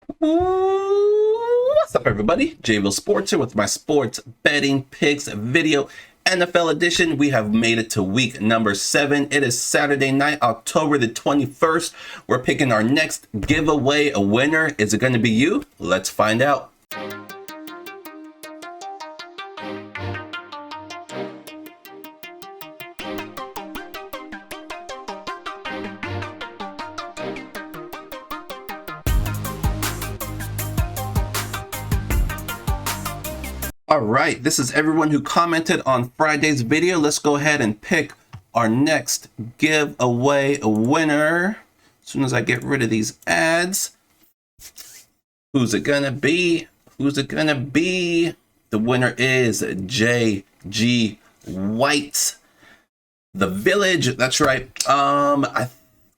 What's up, everybody? JVille Sports here with my sports betting picks video. NFL edition. We have made it to week number 7. It is Saturday night, October the 21st. We're picking our next giveaway a winner. Is it going to be you? Let's find out. All right, this is everyone who commented on Friday's video. Let's go ahead and pick our next giveaway winner. As soon as I get rid of these ads, who's it gonna be? Who's it gonna be? The winner is J.G. White, the Village. That's right. I'm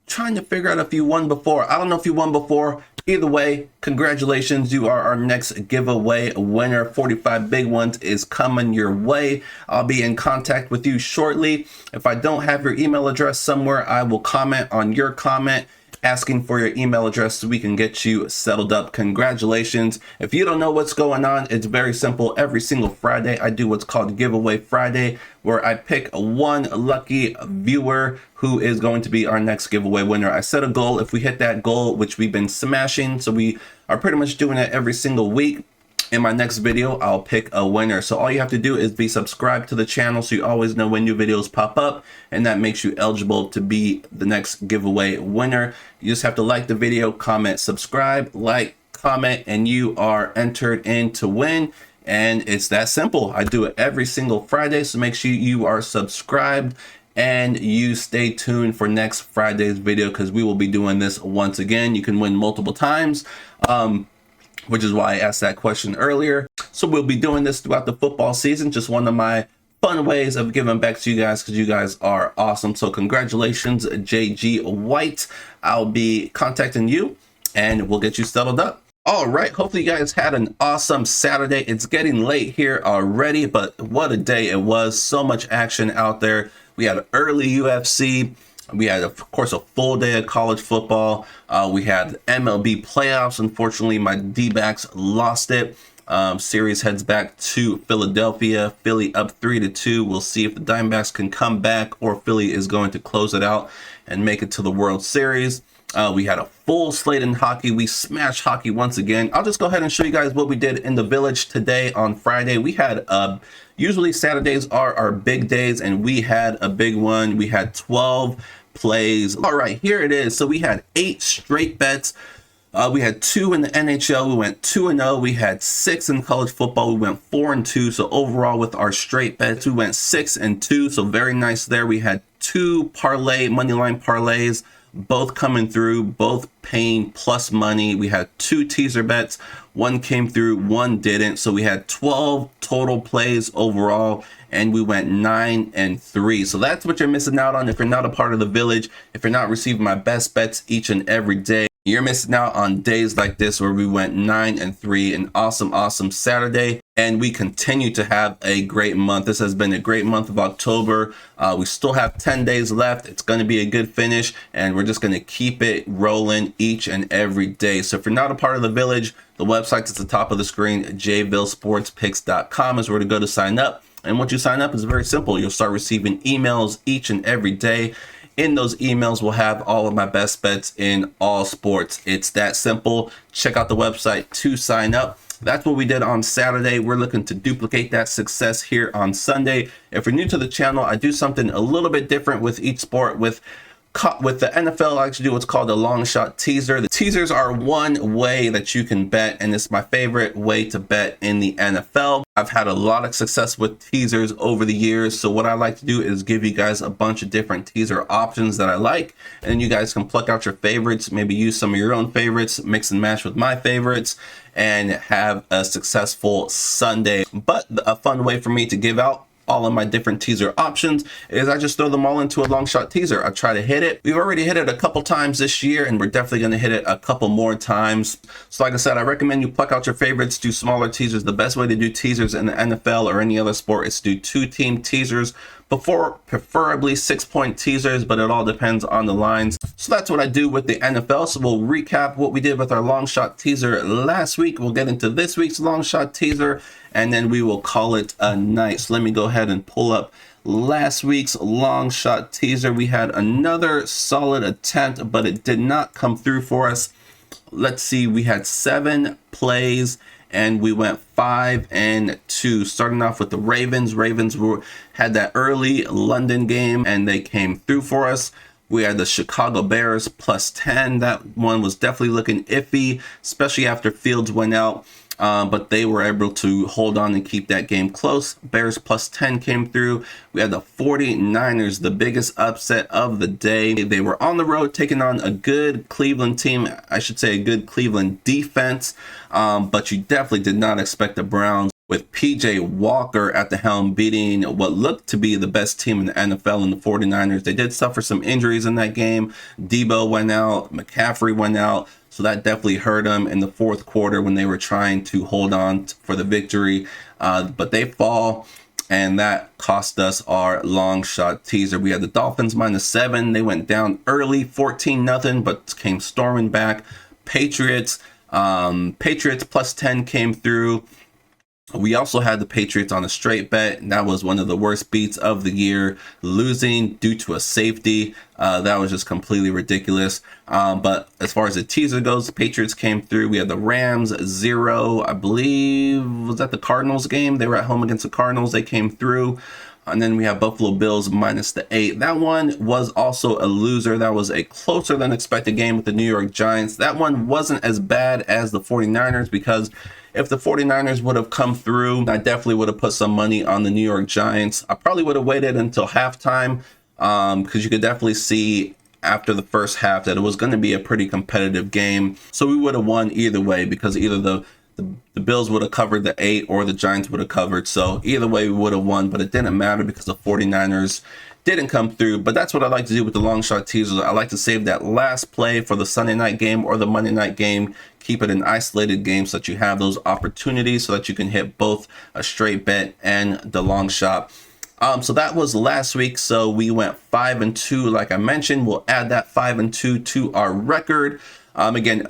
trying to figure out if you won before. I don't know if you won before. Either way, congratulations. You are our next giveaway winner. 45 big ones is coming your way. I'll be in contact with you shortly. If I don't have your email address somewhere, I will comment on your comment asking for your email address so we can get you settled up. Congratulations. If you don't know what's going on, it's very simple. Every single Friday, I do what's called Giveaway Friday, where I pick one lucky viewer who is going to be our next giveaway winner. I set a goal. If we hit that goal, which we've been smashing, so we are pretty much doing it every single week, in my next video, I'll pick a winner. So all you have to do is be subscribed to the channel so you always know when new videos pop up, and that makes you eligible to be the next giveaway winner. You just have to like the video, comment, subscribe, like, comment, and you are entered in to win. And it's that simple. I do it every single Friday, so make sure you are subscribed and you stay tuned for next Friday's video, because we will be doing this once again. You can win multiple times. Which is why I asked that question earlier. So we'll be doing this throughout the football season. Just one of my fun ways of giving back to you guys, because you guys are awesome. So congratulations, JG White. I'll be contacting you and we'll get you settled up. All right, hopefully you guys had an awesome Saturday. It's getting late here already, but what a day it was. So much action out there. We had early UFC. We had, of course, a full day of college football. We had MLB playoffs. Unfortunately, my D-backs lost it. Series heads back to Philadelphia. Philly up 3-2. We'll see if the Diamondbacks can come back or Philly is going to close it out and make it to the World Series. We had a full slate in hockey. We smashed hockey once again. I'll just go ahead and show you guys what we did in the Village today on Friday. We had usually Saturdays are our big days, and we had a big one. We had 12 plays. All right, here it is. So we had 8 straight bets. We had 2 in the NHL. We went 2-0. We had 6 in college football. We went 4-2. So overall, with our straight bets, we went 6-2. So very nice there. We had 2 money line parlays, both coming through, both paying plus money. We had 2 teaser bets. One came through, one didn't. So we had 12 total plays overall, and we went 9-3. So that's what you're missing out on if you're not a part of the Village. If you're not receiving my best bets each and every day, you're missing out on days like this where we went 9-3. An awesome Saturday, and we continue to have a great month. This has been a great month of October. We still have 10 days left. It's going to be a good finish, and we're just going to keep it rolling each and every day. So if you're not a part of the Village, the website's at the top of the screen. jvillesportspicks.com is where to go to sign up. And once you sign up, it's very simple. You'll start receiving emails each and every day. In those emails, we'll have all of my best bets in all sports. It's that simple. Check out the website to sign up. That's what we did on Saturday. We're looking to duplicate that success here on Sunday. If you're new to the channel, I do something a little bit different with each sport. With the NFL, I actually do what's called a long shot teaser. The teasers are one way that you can bet, and it's my favorite way to bet in the NFL. I've had a lot of success with teasers over the years, so what I like to do is give you guys a bunch of different teaser options that I like, and then you guys can pluck out your favorites, maybe use some of your own favorites, mix and match with my favorites, and have a successful Sunday. But a fun way for me to give out all of my different teaser options is I just throw them all into a long shot teaser. I try to hit it. We've already hit it a couple times this year, and we're definitely going to hit it a couple more times. So like I said, I recommend you pluck out your favorites, do smaller teasers. The best way to do teasers in the NFL or any other sport is to do 2-team teasers. preferably 6-point teasers, but it all depends on the lines. So that's what I do with the NFL. So we'll recap what we did with our long shot teaser last week. We'll get into this week's long shot teaser, and then we will call it a night. So let me go ahead and pull up last week's long shot teaser. We had another solid attempt, but it did not come through for us. Let's see, we had 7 plays and we went 5-2. Starting off with the Ravens. Had that early London game and they came through for us. We had the Chicago Bears +10. That one was definitely looking iffy, especially after Fields went out. But they were able to hold on and keep that game close. Bears +10 came through. We had the 49ers, the biggest upset of the day. They were on the road taking on a good Cleveland team. I should say a good Cleveland defense. But you definitely did not expect the Browns, with PJ Walker at the helm, beating what looked to be the best team in the NFL in the 49ers. They did suffer some injuries in that game. Debo went out, McCaffrey went out. So that definitely hurt them in the fourth quarter when they were trying to hold on for the victory. But they fall, and that cost us our long shot teaser. We had the Dolphins -7. They went down early, 14-0, but came storming back. Patriots +10 came through. We also had the Patriots on a straight bet, and that was one of the worst beats of the year, losing due to a safety. That was just completely ridiculous. But as far as the teaser goes, the Patriots came through. We had the Rams 0, I believe, was that the Cardinals game? They were at home against the Cardinals. They came through. And then we have Buffalo Bills -8. That one was also a loser. That was a closer than expected game with the New York Giants. That one wasn't as bad as the 49ers, because if the 49ers would have come through, I definitely would have put some money on the New York Giants. I probably would have waited until halftime, because you could definitely see after the first half that it was going to be a pretty competitive game. So we would have won either way, because either the Bills would have covered the 8 or the Giants would have covered. So either way we would have won, but it didn't matter because the 49ers didn't come through. But that's what I like to do with the long shot teasers. I like to save that last play for the Sunday night game or the Monday night game. Keep it an isolated game so that you have those opportunities so that you can hit both a straight bet and the long shot. So that was last week. So we went 5-2, like I mentioned. We'll add that 5-2 to our record. Again,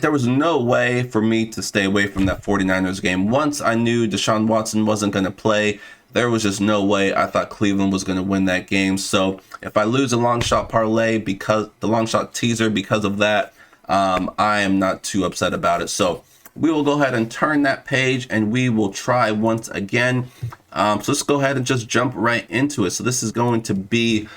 there was no way for me to stay away from that 49ers game. Once I knew Deshaun Watson wasn't going to play, there was just no way I thought Cleveland was going to win that game. So if I lose a long shot parlay, because the long shot teaser, because of that, I am not too upset about it. So we will go ahead and turn that page and we will try once again. So let's go ahead and just jump right into it. So this is going to be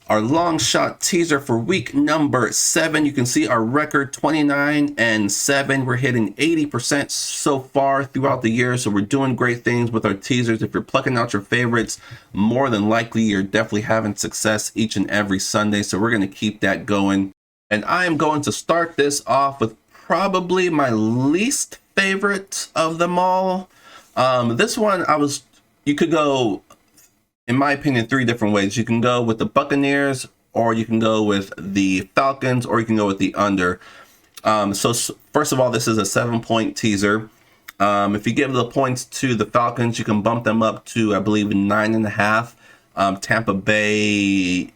our long shot teaser for week number 7. You can see our record 29-7. We're hitting 80% so far throughout the year. So we're doing great things with our teasers. If you're plucking out your favorites, more than likely you're definitely having success each and every Sunday. So we're going to keep that going. And I am going to start this off with probably my least favorite of them all. This one, you could go, in my opinion, 3 different ways. You can go with the Buccaneers, or you can go with the Falcons, or you can go with the under. So first of all, this is a 7-point teaser. If you give the points to the Falcons, you can bump them up to, I believe, 9.5. Tampa Bay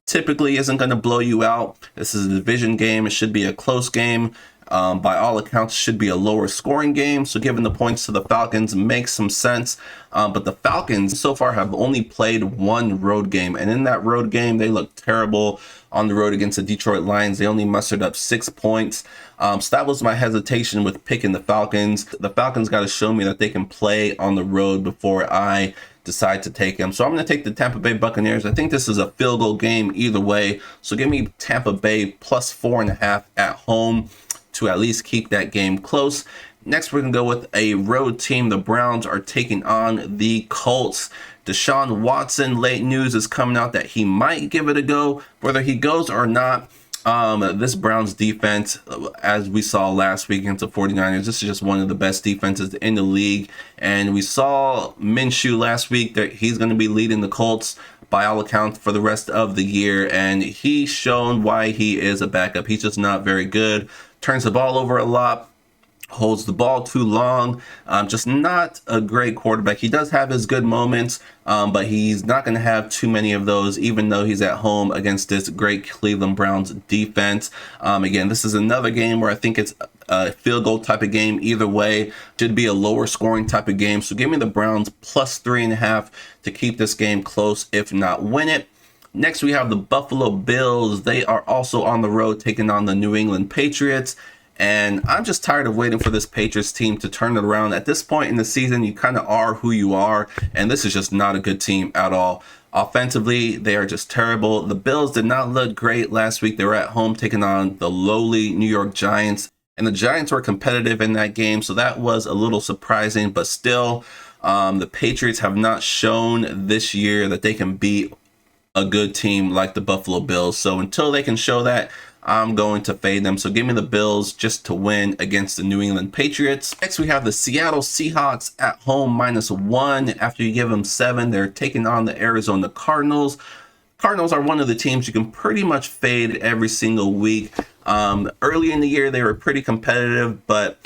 typically isn't going to blow you out. This is a division game. It should be a close game. By all accounts, should be a lower scoring game. So giving the points to the Falcons makes some sense. But the Falcons so far have only played 1 road game. And in that road game, they look terrible on the road against the Detroit Lions. They only mustered up 6 points. So that was my hesitation with picking the Falcons. The Falcons got to show me that they can play on the road before I decide to take them. So I'm going to take the Tampa Bay Buccaneers. I think this is a field goal game either way. So give me Tampa Bay +4.5 at home to at least keep that game close. Next, we're going to go with a road team. The Browns are taking on the Colts. Deshaun Watson, late news is coming out that he might give it a go. Whether he goes or not, this Browns defense, as we saw last week against the 49ers, this is just one of the best defenses in the league. And we saw Minshew last week that he's going to be leading the Colts by all accounts for the rest of the year. And he's shown why he is a backup. He's just not very good. Turns the ball over a lot. holds the ball too long. Just not a great quarterback. He does have his good moments, but he's not going to have too many of those, even though he's at home against this great Cleveland Browns defense. Again, this is another game where I think it's a field goal type of game. Either way, should be a lower scoring type of game. So give me the Browns plus 3.5 to keep this game close, if not win it. Next, we have the Buffalo Bills. They are also on the road taking on the New England Patriots. And I'm just tired of waiting for this Patriots team to turn it around. At this point in the season, you kind of are who you are. And this is just not a good team at all. Offensively, they are just terrible. The Bills did not look great last week. They were at home taking on the lowly New York Giants. And the Giants were competitive in that game. So that was a little surprising. But still, the Patriots have not shown this year that they can beat a good team like the Buffalo Bills. So until they can show that, I'm going to fade them. So give me the Bills just to win against the New England Patriots. Next, we have the Seattle Seahawks at home -1. After you give them 7, they're taking on the Arizona Cardinals. Cardinals are one of the teams you can pretty much fade every single week. Early in the year, they were pretty competitive, but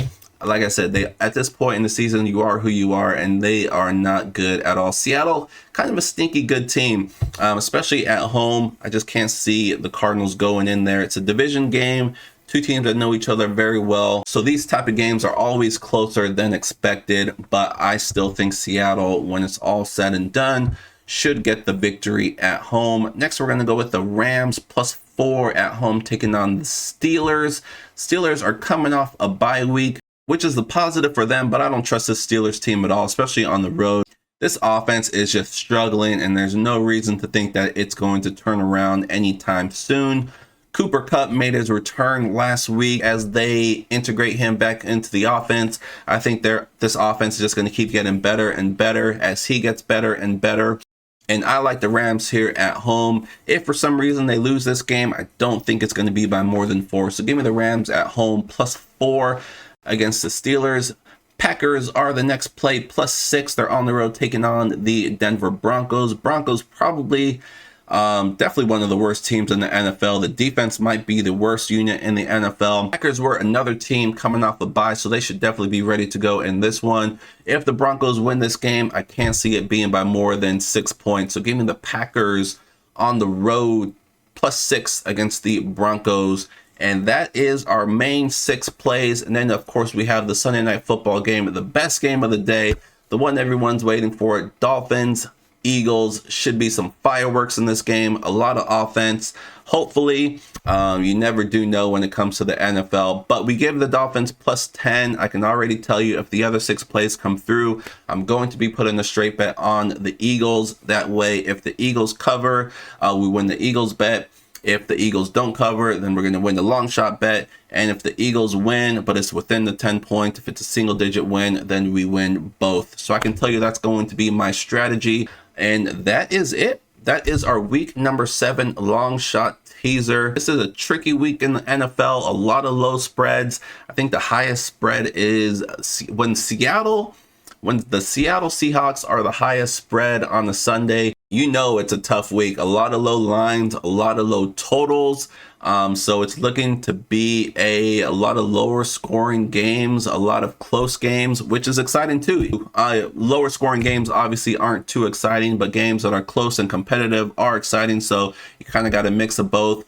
like I said, they at this point in the season, you are who you are, and they are not good at all. Seattle, kind of a stinky good team, especially at home. I just can't see the Cardinals going in there. It's a division game, two teams that know each other very well. So these type of games are always closer than expected, but I still think Seattle, when it's all said and done, should get the victory at home. Next, we're going to go with the Rams +4 at home taking on the Steelers. Steelers are coming off a bye week, which is the positive for them, but I don't trust this Steelers team at all, especially on the road. This offense is just struggling, and there's no reason to think that it's going to turn around anytime soon. Cooper Kupp made his return last week. As they integrate him back into the offense, I think this offense is just going to keep getting better and better as he gets better and better. And I like the Rams here at home. If for some reason they lose this game, I don't think it's going to be by more than 4. So give me the Rams at home +4 against the Steelers. Packers are the next play +6. They're on the road taking on the Denver Broncos. Broncos probably definitely one of the worst teams in the NFL. The defense might be the worst unit in the NFL. Packers were another team coming off a bye, so they should definitely be ready to go in this one. If the Broncos win this game, I can't see it being by more than 6 points. So give me the Packers on the road +6 against the Broncos. And that is our main 6 plays. And then, of course, we have the Sunday Night Football game, the best game of the day, the one everyone's waiting for. Dolphins, Eagles. Should be some fireworks in this game, a lot of offense. Hopefully, you never do know when it comes to the NFL, but we give the Dolphins +10. I can already tell you if the other 6 plays come through, I'm going to be putting a straight bet on the Eagles. That way, if the Eagles cover, we win the Eagles bet. If the Eagles don't cover, then we're going to win the long shot bet. And if the Eagles win, but it's within the 10 points, if it's a single digit win, then we win both. So I can tell you that's going to be my strategy. And that is it. That is our week number 7 long shot teaser. This is a tricky week in the NFL, a lot of low spreads. I think the highest spread is when the Seattle Seahawks are the highest spread on the Sunday. You know it's a tough week. A lot of low lines, a lot of low totals. So it's looking to be a lot of lower scoring games, a lot of close games, which is exciting too. Lower scoring games obviously aren't too exciting, but games that are close and competitive are exciting. So you kind of got a mix of both.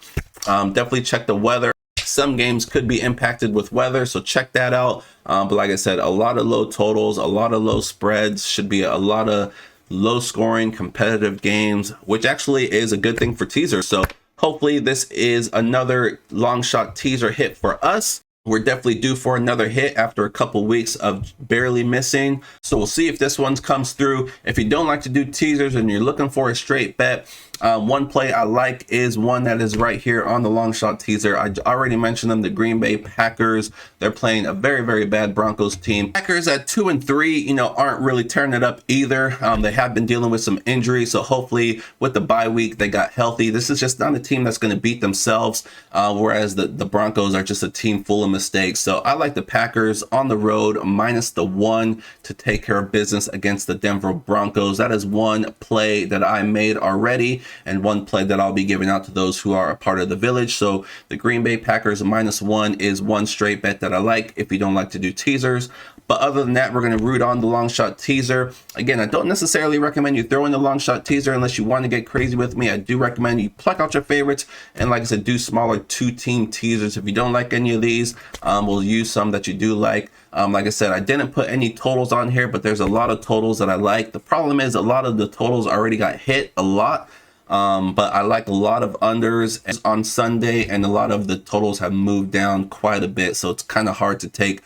Definitely check the weather. Some games could be impacted with weather, so check that out. But like I said, a lot of low totals, a lot of low spreads, should be a lot of low scoring competitive games, which actually is a good thing for teasers. So hopefully this is another long shot teaser hit for us. We're definitely due for another hit after a couple weeks of barely missing. So we'll see if this one comes through. If you don't like to do teasers and you're looking for a straight bet, one play I like is one that is right here on the long shot teaser. I already mentioned them, the Green Bay Packers. They're playing a very, very bad Broncos team. Packers at 2-3, aren't really tearing it up either. They have been dealing with some injuries, so hopefully with the bye week, they got healthy. This is just not a team that's going to beat themselves, whereas the Broncos are just a team full of mistakes. So I like the Packers on the road -1 to take care of business against the Denver Broncos. That is one play that I made already. and one play that I'll be giving out to those who are a part of the village. So the Green Bay Packers -1 is one straight bet that I like if you don't like to do teasers. But other than that, we're going to root on the long shot teaser. Again, I don't necessarily recommend you throw in the long shot teaser unless you want to get crazy with me. I do recommend you pluck out your favorites and, like I said, do smaller 2-team teasers. If you don't like any of these, we'll use some that you do like. Like I said, I didn't put any totals on here, but there's a lot of totals that I like. The problem is a lot of the totals already got hit a lot. But I like a lot of unders on Sunday, and a lot of the totals have moved down quite a bit. So it's kind of hard to take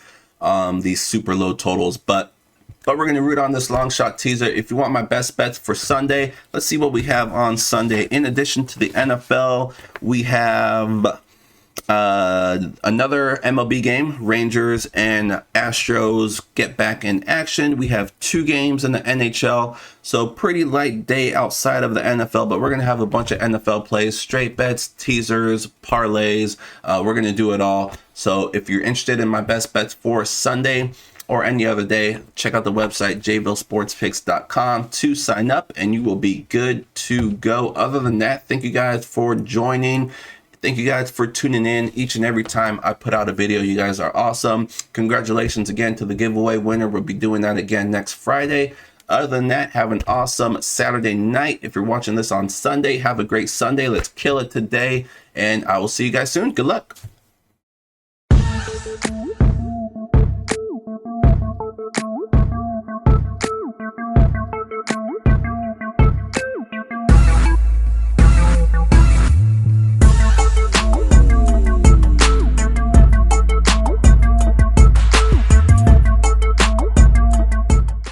these super low totals, but we're going to root on this long shot teaser. If you want my best bets for Sunday, let's see what we have on Sunday. In addition to the NFL, we have another MLB game. Rangers and Astros get back in action. We have 2 games in the NHL, so pretty light day outside of the NFL, but we're going to have a bunch of NFL plays, straight bets, teasers, parlays. We're going to do it all. So if you're interested in my best bets for Sunday or any other day, check out the website jvillesportspicks.com to sign up, and you will be good to go. Other than that, thank you guys for joining. Thank you guys for tuning in each and every time I put out a video. You guys are awesome. Congratulations again to the giveaway winner. We'll be doing that again next Friday. Other than that, have an awesome Saturday night. If you're watching this on Sunday, have a great Sunday. Let's kill it today, and I will see you guys soon. Good luck.